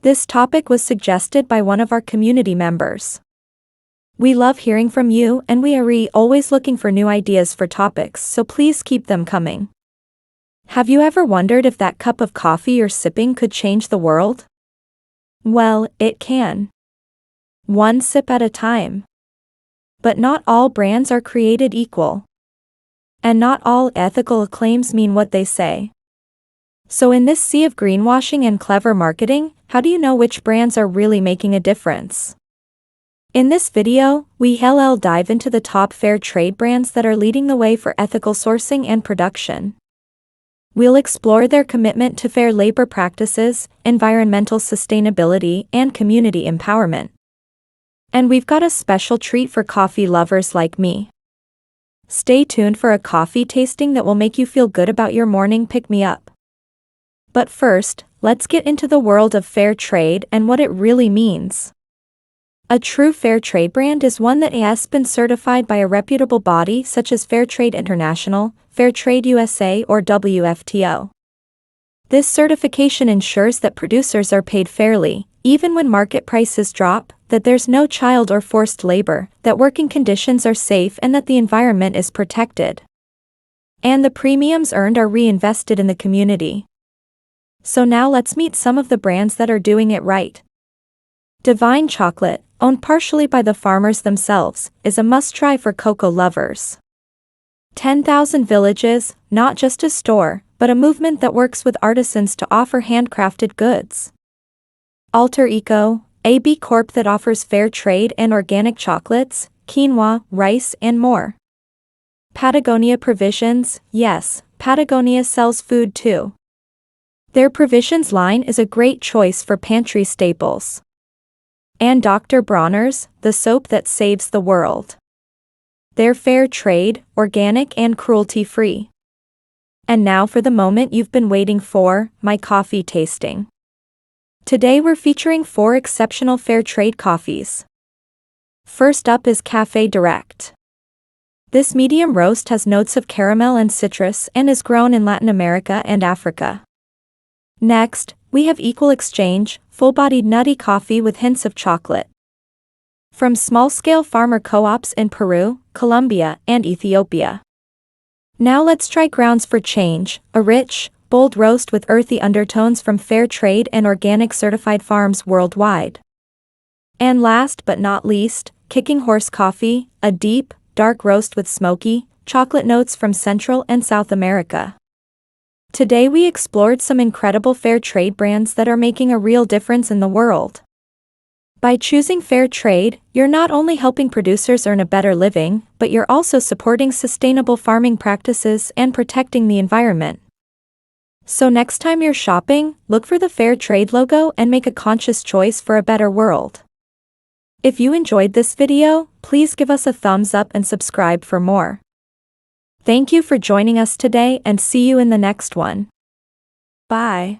This topic was suggested by one of our community members. We love hearing from you and we are always looking for new ideas for topics, so please keep them coming. Have you ever wondered if that cup of coffee you're sipping could change the world? Well, it can. One sip at a time. But not all brands are created equal. And not all ethical claims mean what they say. So in this sea of greenwashing and clever marketing, how do you know which brands are really making a difference? In this video, we'll dive into the top fair trade brands that are leading the way for ethical sourcing and production. We'll explore their commitment to fair labor practices, environmental sustainability, and community empowerment. And we've got a special treat for coffee lovers like me. Stay tuned for a coffee tasting that will make you feel good about your morning pick-me-up. But first, let's get into the world of fair trade and what it really means. A true fair trade brand is one that has been certified by a reputable body such as Fairtrade International, Fairtrade USA, or WFTO. This certification ensures that producers are paid fairly, even when market prices drop, that there's no child or forced labor, that working conditions are safe, and that the environment is protected. And the premiums earned are reinvested in the community. So now let's meet some of the brands that are doing it right. Divine Chocolate, owned partially by the farmers themselves, is a must-try for cocoa lovers. 10,000 Villages, not just a store, but a movement that works with artisans to offer handcrafted goods. Alter Eco, a B Corp that offers fair trade and organic chocolates, quinoa, rice, and more. Patagonia Provisions, yes, Patagonia sells food too. Their Provisions line is a great choice for pantry staples. And Dr. Bronner's, the soap that saves the world. They're fair trade, organic, and cruelty-free. And now for the moment you've been waiting for, my coffee tasting. Today we're featuring 4 exceptional fair trade coffees. First up is Café Direct. This medium roast has notes of caramel and citrus and is grown in Latin America and Africa. Next, we have Equal Exchange, full-bodied nutty coffee with hints of chocolate. From small-scale farmer co-ops in Peru, Colombia, and Ethiopia. Now let's try Grounds for Change, a rich, bold roast with earthy undertones from fair trade and organic certified farms worldwide. And last but not least, Kicking Horse Coffee, a deep, dark roast with smoky, chocolate notes from Central and South America. Today we explored some incredible fair trade brands that are making a real difference in the world. By choosing fair trade, you're not only helping producers earn a better living, but you're also supporting sustainable farming practices and protecting the environment. So next time you're shopping, look for the fair trade logo and make a conscious choice for a better world. If you enjoyed this video, please give us a thumbs up and subscribe for more. Thank you for joining us today and see you in the next one. Bye.